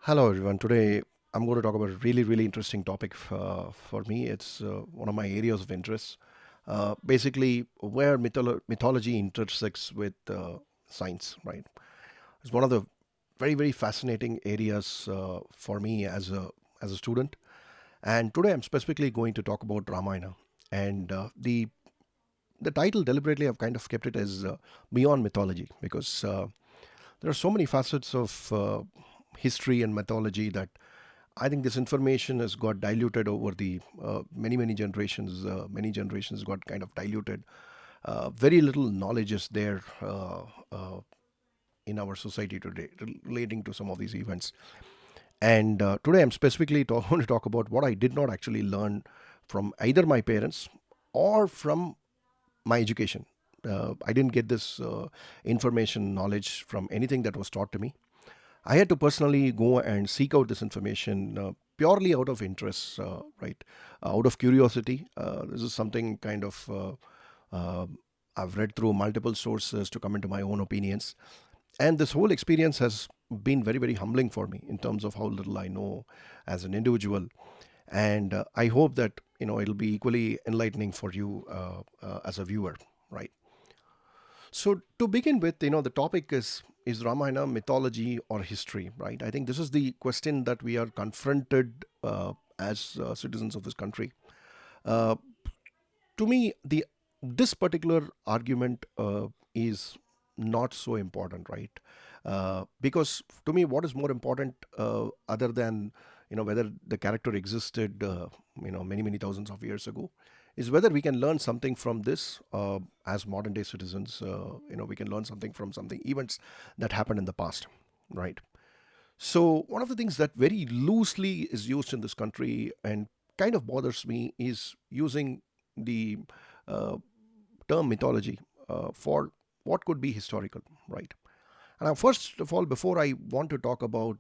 Hello, everyone. Today I'm going to talk about a really interesting topic for me. It's one of my areas of interest. Basically, where mythology intersects with science, right? It's one of the very fascinating areas for me as a student. And today I'm specifically going to talk about Ramayana. And the title deliberately I've kind of kept it as beyond mythology because there are so many facets of history and mythology that I think this information has got diluted over the many generations. Many generations got kind of diluted. Very little knowledge is there in our society today relating to some of these events. And today I'm specifically going to talk about what I did not actually learn from either my parents or from my education. I didn't get this information knowledge from anything that was taught to me. I had to personally go and seek out this information purely out of interest, right? Out of curiosity. This is something kind of I've read through multiple sources to come into my own opinions. And this whole experience has been very humbling for me in terms of how little I know as an individual. And I hope that it'll be equally enlightening for you as a viewer, right? So to begin with, the topic is Ramayana mythology or history, right? I think this is the question that we are confronted as citizens of this country. Uh, to me, the this particular argument is not so important, right? Because to me, what is more important other than whether the character existed many thousands of years ago is whether we can learn something from this as modern day citizens. We can learn something from something events that happened in the past, right? So one of the things that very loosely is used in this country and kind of bothers me is using the uh, term mythology for what could be historical, right? And first of all, before I want to talk about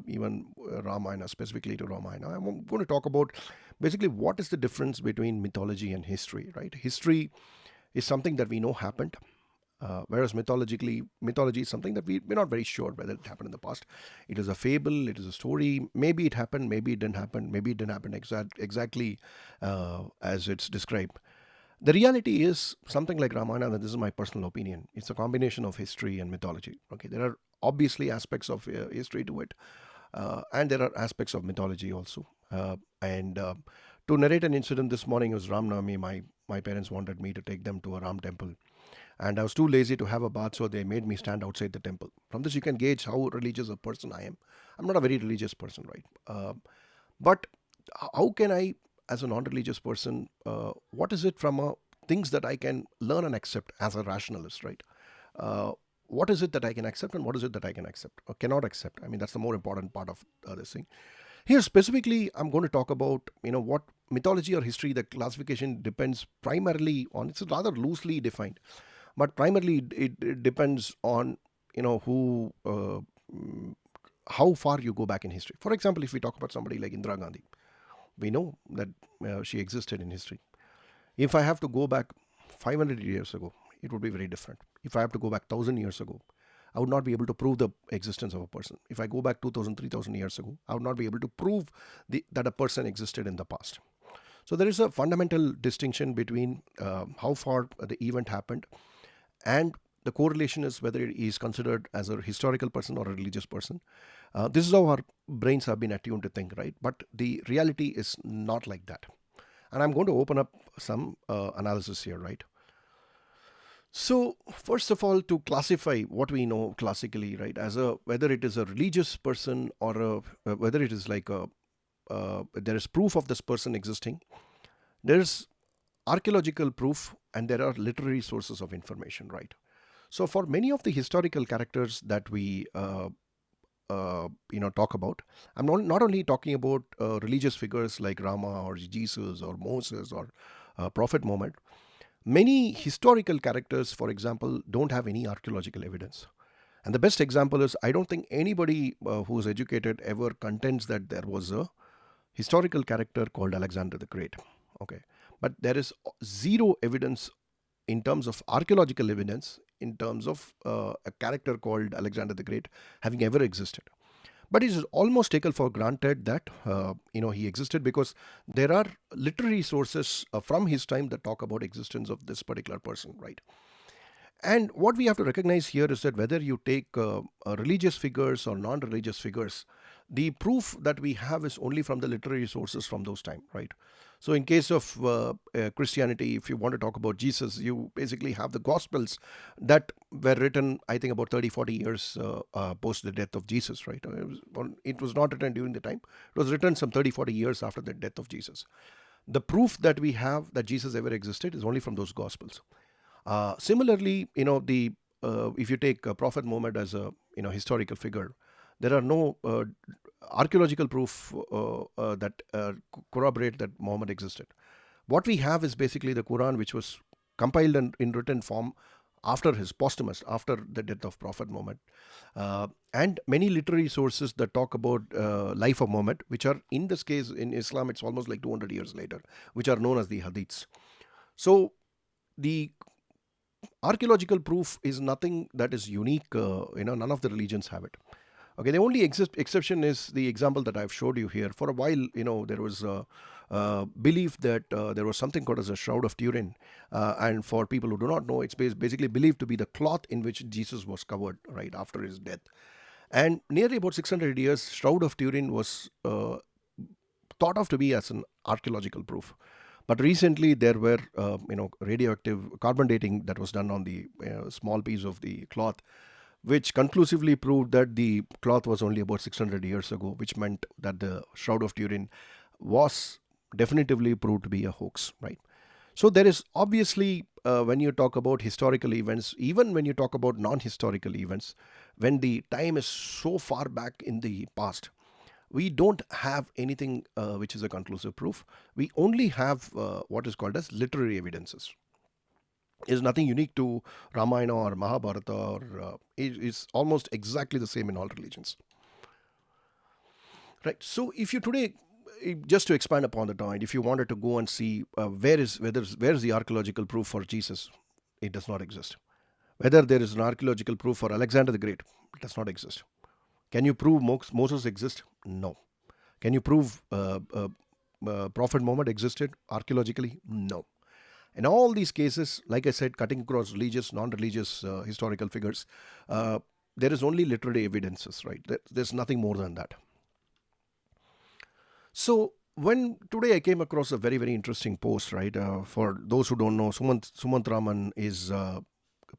even Ramayana, specifically to Ramayana, I'm going to talk about basically what is the difference between mythology and history, right? History is something that we know happened, whereas mythology is something that we're not very sure whether it happened in the past. It is a fable, it is a story. Maybe it happened, maybe it didn't happen, maybe it didn't happen exactly as it's described. The reality is something like Ramayana, and this is my personal opinion. It's a combination of history and mythology. Okay, there are obviously aspects of history to it, and there are aspects of mythology also. And To narrate an incident this morning was Ram Navami. My parents wanted me to take them to a Ram temple, and I was too lazy to have a bath, so they made me stand outside the temple. From this, you can gauge how religious a person I am. I'm not a very religious person, right? But how can I, as a non-religious person, what is it from things that I can learn and accept as a rationalist, right? Uh, what is it that I can accept and what is it that I can accept or cannot accept? I mean, that's the more important part of this thing. Here specifically, I'm going to talk about what mythology or history. The classification depends primarily on, it's rather loosely defined, but primarily it depends on who how far you go back in history. For example, if we talk about somebody like Indira Gandhi, we know that she existed in history. If I have to go back 500 years ago, it would be very different. If I have to go back 1000 years ago, I would not be able to prove the existence of a person. If I go back 2000, 3000 years ago, I would not be able to prove that a person existed in the past. So there is a fundamental distinction between how far the event happened, and the correlation is whether he is considered as a historical person or a religious person. This is how our brains have been attuned to think, right? But the reality is not like that. And I'm going to open up some analysis here, right? So, first of all, to classify what we know classically, right, as a whether it is a religious person or whether it is like a there is proof of this person existing. There is archaeological proof, and there are literary sources of information, right? So, for many of the historical characters that we talk about, I'm not only talking about religious figures like Rama or Jesus or Moses or Prophet Muhammad. Many historical characters, for example, don't have any archaeological evidence. And the best example is, I don't think anybody who is educated ever contends that there was a historical character called Alexander the Great. Okay. But there is zero evidence in terms of archaeological evidence in terms of a character called Alexander the Great having ever existed. But it is almost taken for granted that he existed, because there are literary sources from his time that talk about existence of this particular person, right? And what we have to recognize here is that whether you take religious figures or non-religious figures, the proof that we have is only from the literary sources from those time, right? So in case of Christianity, if you want to talk about Jesus, you basically have the Gospels that were written, I think, about 30, 40 years post the death of Jesus, right? It was not written during the time. It was written some 30, 40 years after the death of Jesus. The proof that we have that Jesus ever existed is only from those Gospels. Similarly, the if you take Prophet Muhammad as a historical figure, there are no archaeological proof that corroborate that Muhammad existed. What we have is basically the Quran, which was compiled in written form after his posthumous, after the death of Prophet Muhammad, and many literary sources that talk about life of Muhammad, which are, in this case in Islam, it's almost like 200 years later, which are known as the hadiths. So the archaeological proof is nothing that is unique. None of the religions have it. Okay, the only exception is the example that I've showed you here. For a while, there was a belief that there was something called as a shroud of Turin, and for people who do not know, it's basically believed to be the cloth in which Jesus was covered right after his death. And nearly about 600 years, shroud of Turin was thought of to be as an archaeological proof. But recently there were, radioactive carbon dating that was done on the small piece of the cloth, which conclusively proved that the cloth was only about 600 years ago, which meant that the Shroud of Turin was definitively proved to be a hoax, right? So there is obviously, when you talk about historical events, even when you talk about non-historical events, when the time is so far back in the past, we don't have anything which is a conclusive proof. We only have what is called as literary evidences. Is nothing unique to Ramayana or Mahabharata, or it's almost exactly the same in all religions, right? So if you today, just to expand upon the point, if you wanted to go and see where is the archaeological proof for Jesus, it does not exist. Whether there is an archaeological proof for Alexander the Great, it does not exist. Can you prove Moses exist? No. Can you prove Prophet Muhammad existed archaeologically? No. In all these cases, like I said, cutting across religious, non-religious historical figures, there is only literary evidences, right? There's nothing more than that. So when today I came across a very, very interesting post, right? For those who don't know, Sumant Raman is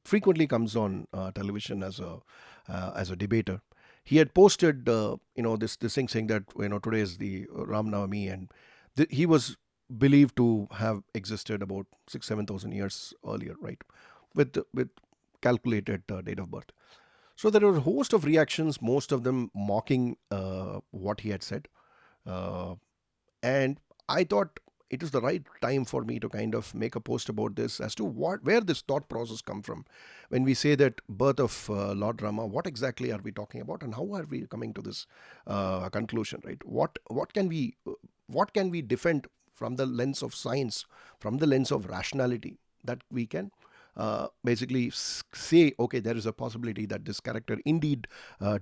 frequently comes on television as a debater. He had posted, this thing saying that today is the Ram Navami, and he was believed to have existed about 6,000-7,000 years earlier, right? With calculated date of birth. So there were a host of reactions, most of them mocking what he had said, and I thought it is the right time for me to kind of make a post about this, as to where this thought process come from. When we say that birth of Lord Rama, what exactly are we talking about, and how are we coming to this conclusion, right? What can we defend from the lens of science, from the lens of rationality, that we can basically say, okay, there is a possibility that this character indeed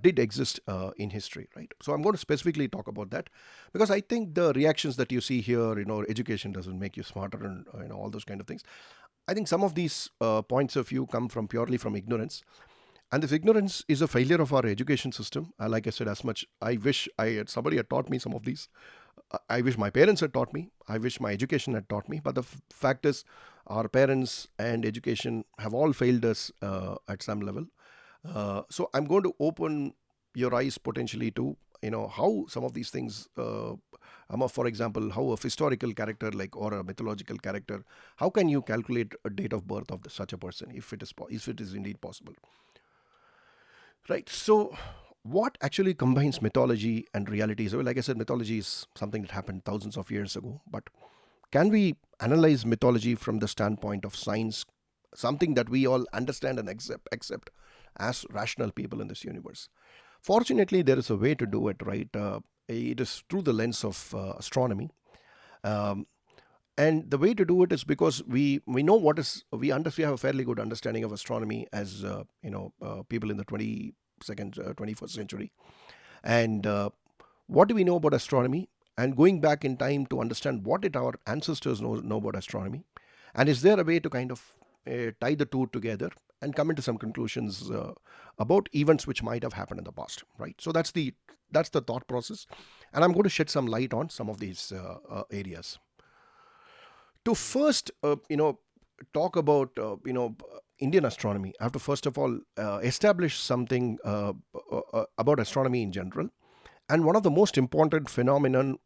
did exist in history, right? So I'm going to specifically talk about that, because I think the reactions that you see here, education doesn't make you smarter, and all those kind of things. I think some of these points of view come from purely from ignorance. And this ignorance is a failure of our education system. Like I said, as much I wish somebody had taught me some of these. I wish my parents had taught me. I wish my education had taught me. But the fact is, our parents and education have all failed us at some level. So I'm going to open your eyes potentially to how some of these things. For example, how a historical character or a mythological character, how can you calculate a date of birth of such a person if it is indeed possible? Right. So, what actually combines mythology and reality? So, like I said, mythology is something that happened thousands of years ago. But can we analyze mythology from the standpoint of science, something that we all understand and accept as rational people in this universe? Fortunately, there is a way to do it, right? It is through the lens of astronomy. Um, and the way to do it is because we know we have a fairly good understanding of astronomy as people in the 21st century. And what do we know about astronomy? And going back in time to understand what did our ancestors know about astronomy? And is there a way to kind of tie the two together and come into some conclusions about events which might have happened in the past, right? So that's the thought process, and I'm going to shed some light on some of these areas. To first, talk about Indian astronomy, I have to first of all establish something about astronomy in general. And one of the most important phenomenon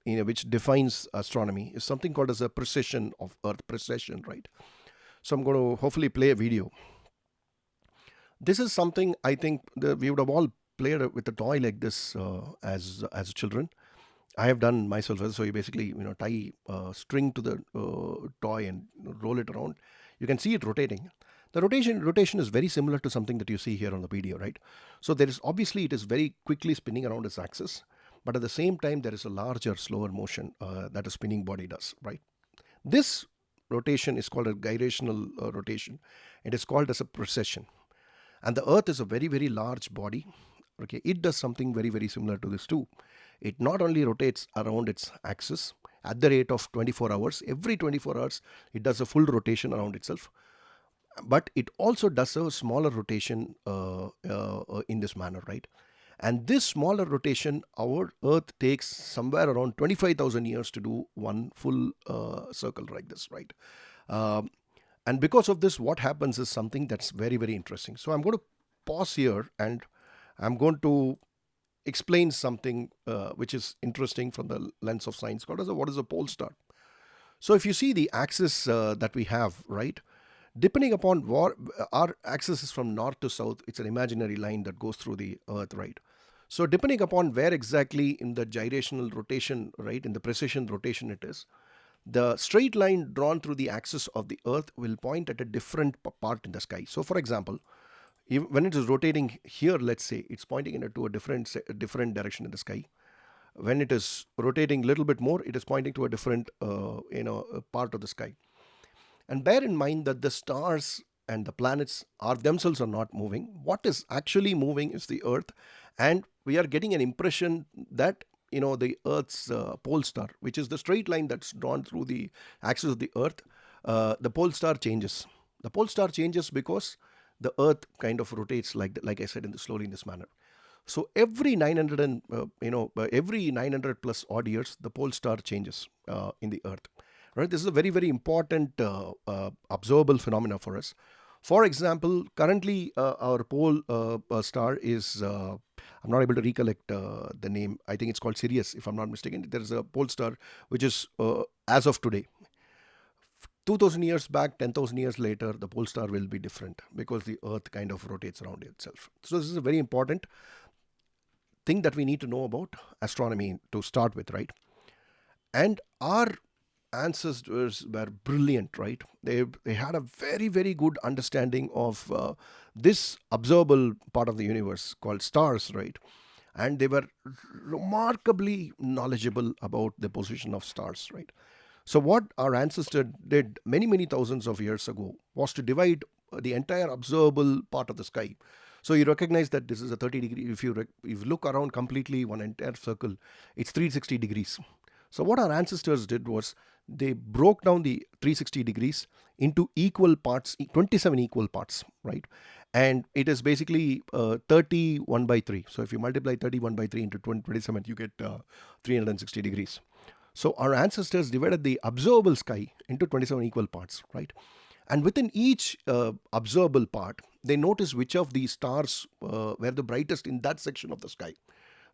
which defines astronomy is something called as a precession of Earth, precession, right? So I'm going to hopefully play a video. This is something I think we would have all played with a toy like this as children. I have done myself. So you basically tie a string to the toy and roll it around. You can see it rotating. The rotation is very similar to something that you see here on the video, right? So there is obviously it is very quickly spinning around its axis, but at the same time there is a larger, slower motion that a spinning body does, right? This rotation is called a gyrational rotation. It is called as a precession. And the Earth is a very, very large body. Okay, it does something very, very similar to this too. It not only rotates around its axis at the rate of 24 hours, every 24 hours, it does a full rotation around itself, but it also does a smaller rotation in this manner, right? And this smaller rotation, our Earth takes somewhere around 25,000 years to do one full circle like this, right? Um and because of this, what happens is something that's very, very interesting. So I'm going to pause here and I'm going to explain something which is interesting from the lens of science called as what is a pole star. So if you see the axis that we have, right, depending upon what our axis is from north to south, it's an imaginary line that goes through the Earth, right? So depending upon where exactly in the gyrational rotation, right, in the precession rotation it is, the straight line drawn through the axis of the Earth will point at a different part in the sky. So for example, when it is rotating here, let's say it's pointing into a different direction in the sky. When it is rotating a little bit more, it is pointing to a different part of the sky. And bear in mind that the stars and the planets are themselves are not moving. What is actually moving is the Earth, and we are getting an impression that the Earth's pole star, which is the straight line that's drawn through the axis of the Earth, the pole star changes. The pole star changes because the Earth kind of rotates like I said slowly in this manner. So every 900 and every 900 plus odd years, the pole star changes in the Earth. Right, this is a very, very important observable phenomena for us. For example, currently our pole star is I'm not able to recollect the name. I think it's called Sirius, if I'm not mistaken. There is a pole star which is as of today. 2000 years back, 10,000 years later, the pole star will be different because the Earth kind of rotates around itself. So this is a very important thing that we need to know about astronomy to start with, right? And our ancestors were brilliant, right? They had a very, very good understanding of this observable part of the universe called stars, right? And they were remarkably knowledgeable about the position of stars, right? So what our ancestor did many, many thousands of years ago was to divide the entire observable part of the sky. So you recognize that this is a 30 degree. If you look around completely one entire circle, it's 360 degrees. So what our ancestors did was they broke down the 360 degrees into equal parts, 27 equal parts, right? And it is basically 31 by 3. So if you multiply 31 by 3 into 27, you get 360 degrees. So our ancestors divided the observable sky into 27 equal parts, right? And within each observable part, they noticed which of these stars were the brightest in that section of the sky,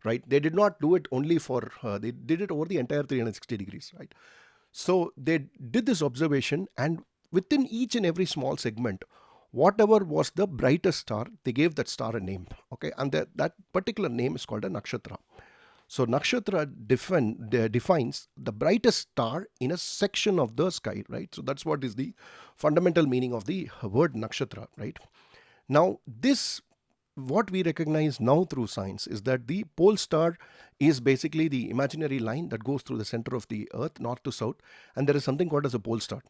right? They did not do it only for, they did it over the entire 360 degrees, right? So they did this observation, and within each and every small segment, whatever was the brightest star, they gave that star a name, okay? And that particular name is called a nakshatra. So nakshatra defines the brightest star in a section of the sky, right? So that's what is the fundamental meaning of the word nakshatra, right? Now, what we recognize now through science is that the pole star is basically the imaginary line that goes through the center of the Earth, north to south, and there is something called as a pole star.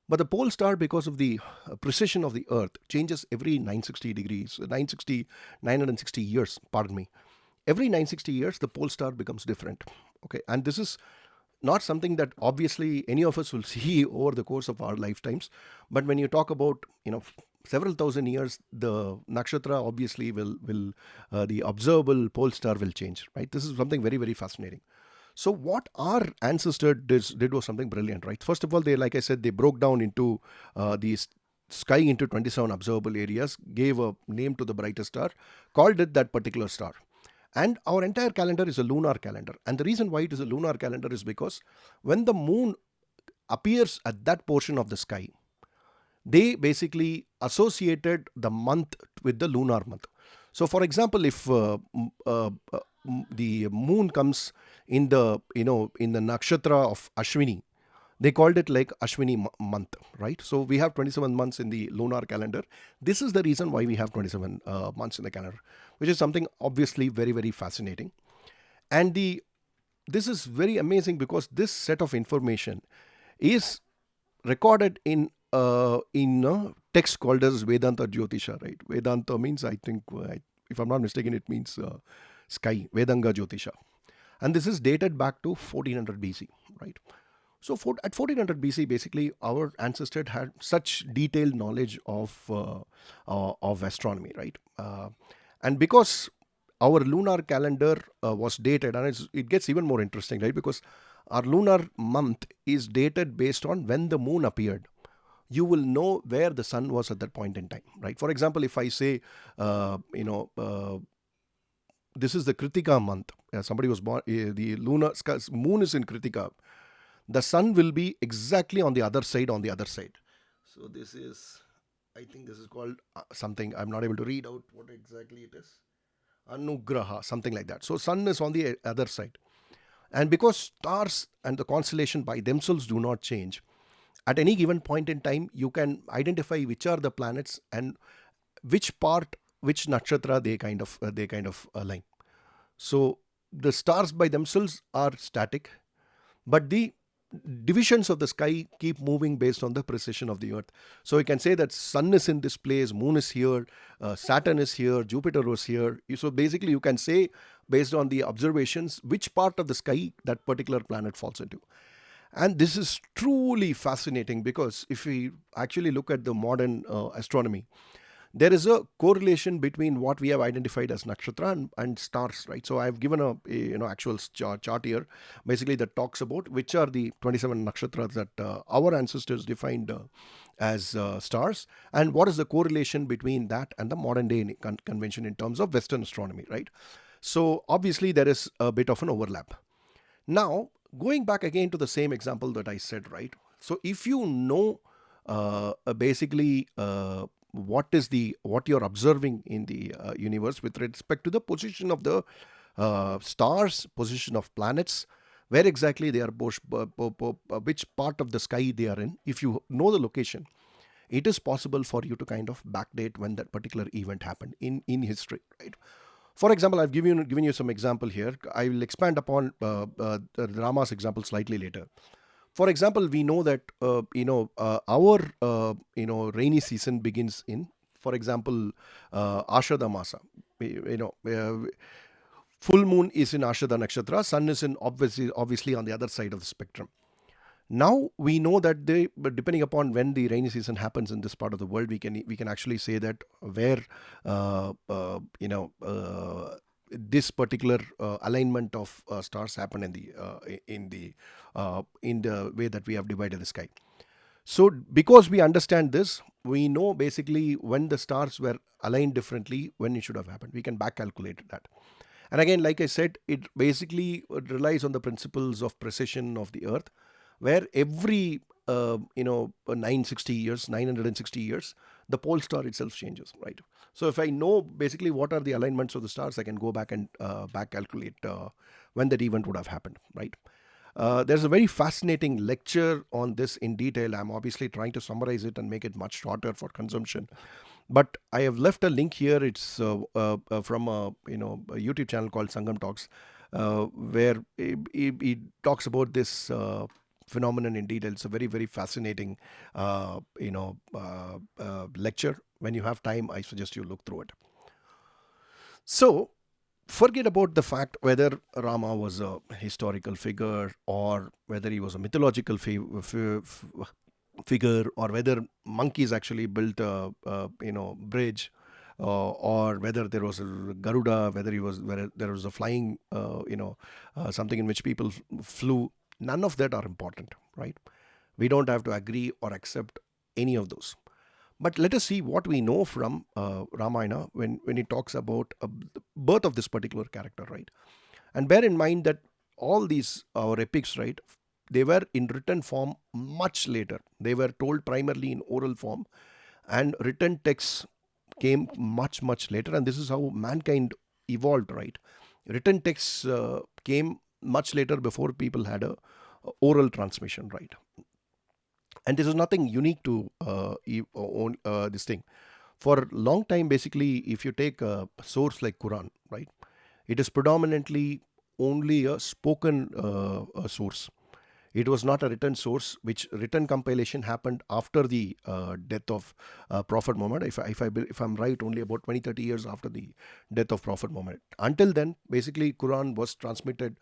But the pole star, because of the precession of the Earth, changes every 960 degrees, 960 years, pardon me. every 960 years the pole star becomes different. Okay, and this is not something that obviously any of us will see over the course of our lifetimes, but when you talk about, several thousand years, the nakshatra obviously will the observable pole star will change, right? This is something very, very fascinating. So what our ancestor did was something brilliant, right? First of all, they, like I said, they broke down into the sky into 27 observable areas, gave a name to the brightest star, called it that particular star. And our entire calendar is a lunar calendar. And the reason why it is a lunar calendar is because when the moon appears at that portion of the sky, they basically associated the month with the lunar month. So, for example, if the moon comes in the in the nakshatra of Ashwini, they called it like Ashwini month, right? So we have 27 months in the lunar calendar. This is the reason why we have 27 months in the calendar, which is something obviously very, very fascinating. And this is very amazing because this set of information is recorded in text called as Vedanta Jyotisha, right? Vedanta means, I think, if I'm not mistaken, it means sky, Vedanga Jyotisha. And this is dated back to 1400 BC, right? So at 1400 BC, basically, our ancestors had such detailed knowledge of astronomy, right? And because our lunar calendar was dated, and it gets even more interesting, right? Because our lunar month is dated based on when the moon appeared. You will know where the sun was at that point in time, right? For example, if I say, this is the Kritika month. Somebody was born, the moon is in Kritika. The sun will be exactly on the other side, So this is, I think this is called something, I'm not able to read out what exactly it is. Anugraha, something like that. So sun is on the other side. And because stars and the constellation by themselves do not change, at any given point in time, you can identify which are the planets and which nakshatra they kind of align. So the stars by themselves are static, but the divisions of the sky keep moving based on the precession of the earth. So we can say that sun is in this place, moon is here, Saturn is here, Jupiter was here. So basically you can say, based on the observations, which part of the sky that particular planet falls into. And this is truly fascinating because if we actually look at the modern astronomy, there is a correlation between what we have identified as nakshatra and stars, right? So I've given a actual chart here, basically, that talks about which are the 27 nakshatras that our ancestors defined as stars, and what is the correlation between that and the modern day convention in terms of Western astronomy, right? So obviously there is a bit of an overlap. Now, going back again to the same example that I said, right? So if you know basically what you're observing in the universe with respect to the position of the stars, position of planets, where exactly they are, which part of the sky they are in, if you know the location, it is possible for you to kind of backdate when that particular event happened in history, right? For example, I've given you some example here. I will expand upon Rama's example slightly later. For example, we know that our rainy season begins in, for example, Ashada Masa. Full moon is in Ashada Nakshatra. Sun is in obviously on the other side of the spectrum. Now we know that but depending upon when the rainy season happens in this part of the world, we can actually say that where this particular alignment of stars happen in the way that we have divided the sky. So because we understand this, we know basically when the stars were aligned differently, when it should have happened. We can back calculate that. And again, like I said, it basically relies on the principles of precession of the earth, where every 960 years, the pole star itself changes, right? So if I know basically what are the alignments of the stars, I can go back and back calculate when that event would have happened, right? There's a very fascinating lecture on this in detail. I'm obviously trying to summarize it and make it much shorter for consumption. But I have left a link here. It's from a YouTube channel called Sangam Talks, where he talks about this phenomenon in detail. It's a very, very fascinating lecture. When you have time, I suggest you look through it. So Forget about the fact whether Rama was a historical figure or whether he was a mythological figure, or whether monkeys actually built a bridge, or whether there was a Garuda, whether there was a flying something in which people flew. None of that are important, right? We don't have to agree or accept any of those. But let us see what we know from Ramayana when it talks about the birth of this particular character, right? And bear in mind that all these our epics, right, they were in written form much later. They were told primarily in oral form, and written texts came much later. And this is how mankind evolved, right? Written texts came much later, before people had a oral transmission, right? And this is nothing unique to this thing. For a long time, basically, if you take a source like Quran, right, it is predominantly only a spoken source. It was not a written source, which written compilation happened after the death of Prophet Muhammad. If I'm right, only about 20, 30 years after the death of Prophet Muhammad. Until then, basically, Quran was transmitted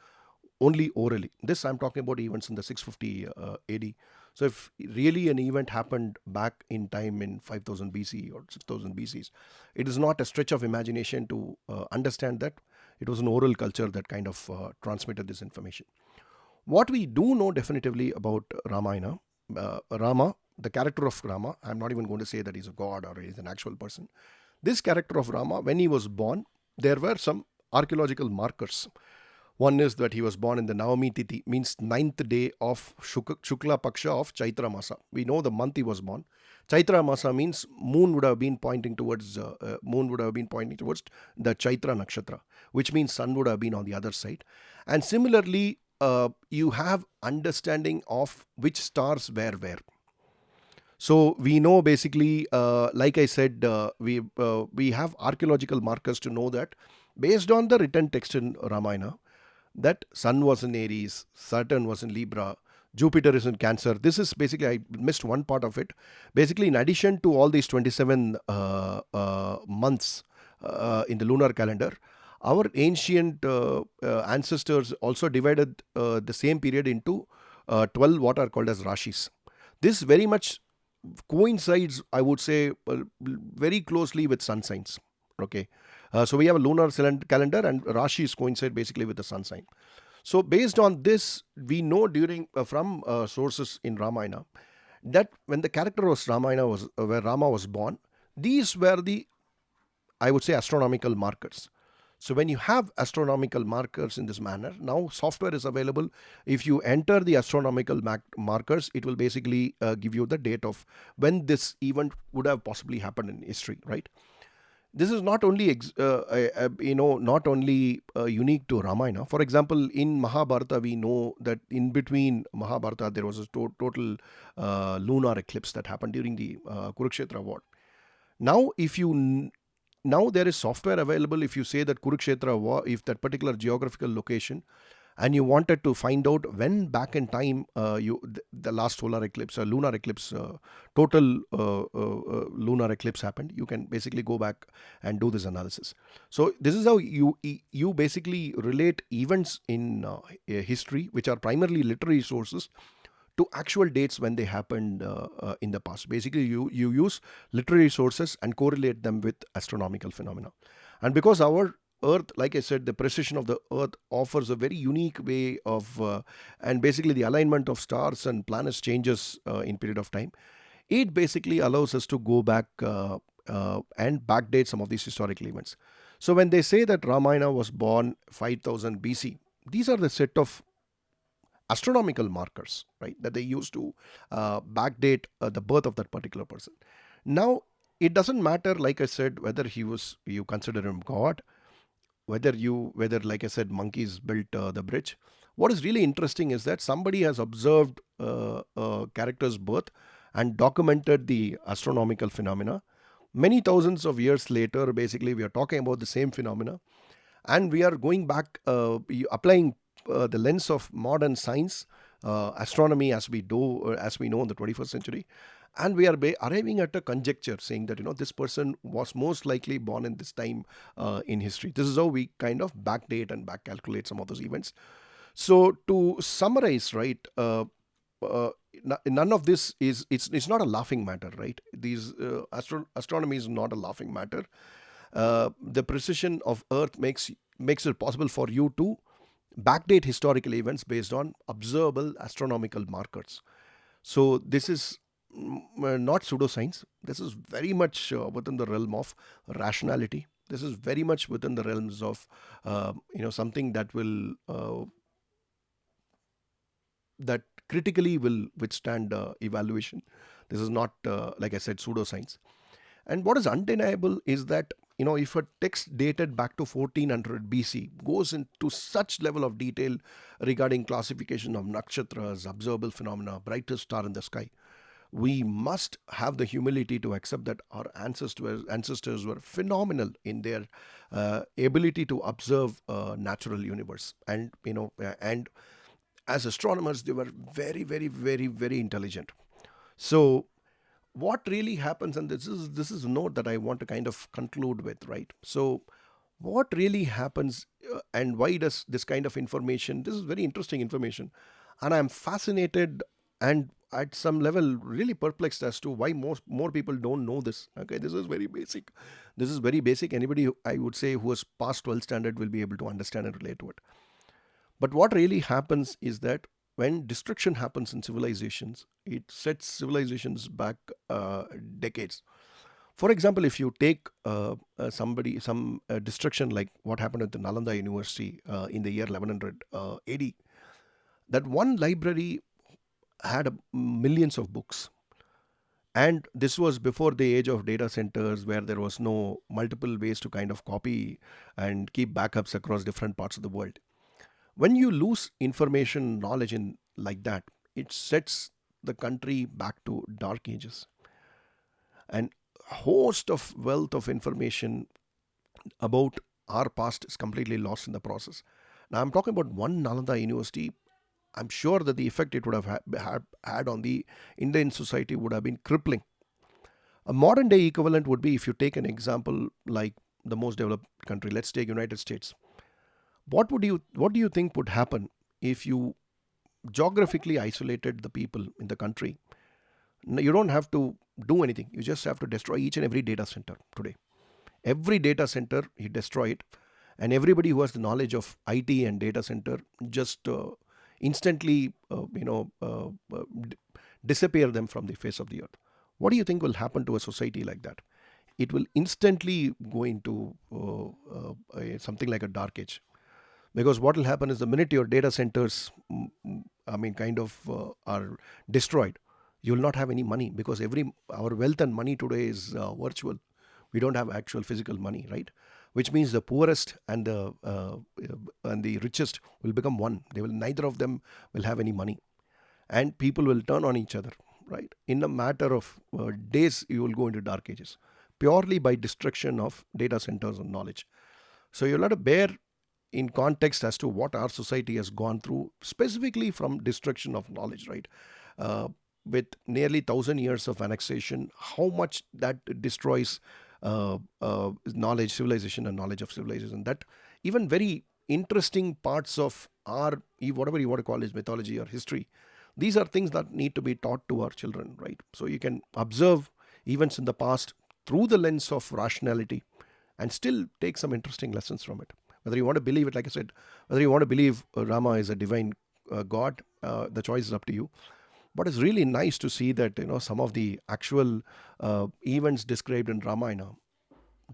only orally. This I'm talking about events in the 650 AD. So if really an event happened back in time in 5000 BC or 6000 BCs, it is not a stretch of imagination to understand that it was an oral culture that kind of transmitted this information. What we do know definitively about Ramayana, Rama, the character of Rama, I'm not even going to say that he's a god or he's an actual person. This character of Rama, when he was born, there were some archaeological markers. One is that he was born in the Navami Tithi, means ninth day of Shukla Paksha of Chaitra Masa. We know the month he was born. Chaitra Masa means moon would have been pointing towards the Chaitra Nakshatra, which means sun would have been on the other side. And similarly, you have understanding of which stars were where. So we know basically, like I said, we have archaeological markers to know that based on the written text in Ramayana, that Sun was in Aries, Saturn was in Libra, Jupiter is in Cancer. This is basically, I missed one part of it. Basically, in addition to all these 27 months in the lunar calendar, our ancient ancestors also divided the same period into 12 what are called as Rashis. This very much coincides, I would say, very closely with sun signs. Okay. So we have a lunar calendar, and Rashis coincide basically with the sun sign. So based on this, we know during from sources in Ramayana that when the character was Ramayana was where Rama was born, these were the, I would say, astronomical markers. So when you have astronomical markers in this manner, now software is available. If you enter the astronomical markers, it will basically give you the date of when this event would have possibly happened in history, right? This is not only unique to Ramayana. For example, in Mahabharata, we know that in between Mahabharata there was a total lunar eclipse that happened during the Kurukshetra war. Now, now there is software available. If you say that Kurukshetra war, if that particular geographical location, and you wanted to find out when back in time the last solar eclipse or lunar eclipse, total lunar eclipse happened, you can basically go back and do this analysis. So this is how you basically relate events in history, which are primarily literary sources, to actual dates when they happened in the past. Basically, you use literary sources and correlate them with astronomical phenomena. And because our Earth, like I said, the precession of the Earth offers a very unique way of, and basically the alignment of stars and planets changes in period of time. It basically allows us to go back and backdate some of these historical events. So when they say that Ramayana was born 5000 BC, these are the set of astronomical markers, right, that they use to backdate the birth of that particular person. Now, it doesn't matter, like I said, whether you consider him God, whether like I said, monkeys built the bridge. What is really interesting is that somebody has observed character's birth and documented the astronomical phenomena. Many thousands of years later, basically, we are talking about the same phenomena, and we are going back, applying the lens of modern science, astronomy, as we know in the 21st century, and we are arriving at a conjecture saying that this person was most likely born in this time in history. This is how we kind of backdate and back calculate some of those events. So to summarize, right, uh, none of this is, it's not a laughing matter, right? These astronomy is not a laughing matter. The precision of Earth makes it possible for you to backdate historical events based on observable astronomical markers. So this is not pseudoscience. This is very much within the realm of rationality. This is very much within the realms of something that will that critically will withstand evaluation. This is not, like I said, pseudoscience. And what is undeniable is that if a text dated back to 1400 BC goes into such level of detail regarding classification of nakshatras, observable phenomena, brightest star in the sky, we must have the humility to accept that our ancestors were phenomenal in their ability to observe natural universe. And and as astronomers, they were very, very, very, very intelligent. So what really happens, and this is a note that I want to kind of conclude with, right? So what really happens, and why does this kind of information, this is very interesting information, and I'm fascinated and at some level really perplexed as to why more people don't know this. Okay, this is very basic. This is very basic. Anybody I would say who has passed 12th standard will be able to understand and relate to it. But what really happens is that when destruction happens in civilizations, it sets civilizations back decades. For example, if you take some destruction like what happened at the Nalanda University in the year 1100 AD, that one library had millions of books. And this was before the age of data centers where there was no multiple ways to kind of copy and keep backups across different parts of the world. When you lose information knowledge in like that, it sets the country back to dark ages, and host of wealth of information about our past is completely lost in the process. Now I'm talking about one Nalanda University. I'm sure that the effect it would have had on the Indian society would have been crippling. A modern day equivalent would be, if you take an example like the most developed country, let's take United States. What do you think would happen if you geographically isolated the people in the country? You don't have to do anything. You just have to destroy each and every data center today. Every data center, you destroy it, and everybody who has the knowledge of IT and data center just instantly, disappear them from the face of the earth. What do you think will happen to a society like that? It will instantly go into something like a dark age. Because what will happen is the minute your data centers, kind of are destroyed, you will not have any money, because every our wealth and money today is virtual. We don't have actual physical money, right? Which means the poorest and the richest will become one. They will neither of them will have any money, and people will turn on each other, right? In a matter of days, you will go into dark ages purely by destruction of data centers and knowledge. So you'll have to bear in context as to what our society has gone through, specifically from destruction of knowledge, right? Uh, with nearly 1,000 years of annexation, how much that destroys knowledge, civilization, and knowledge of civilization. That even very interesting parts of our, whatever you want to call it, mythology or history, these are things that need to be taught to our children, right? So you can observe events in the past through the lens of rationality and still take some interesting lessons from it. Whether you want to believe it, like I said, whether you want to believe Rama is a divine god, the choice is up to you. But it's really nice to see that some of the actual events described in Ramayana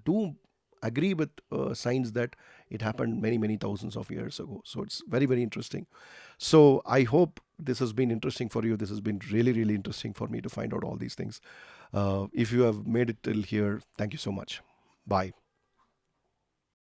do agree with signs that it happened many, many thousands of years ago. So it's very, very interesting. So I hope this has been interesting for you. This has been really, really interesting for me to find out all these things. If you have made it till here, thank you so much. Bye.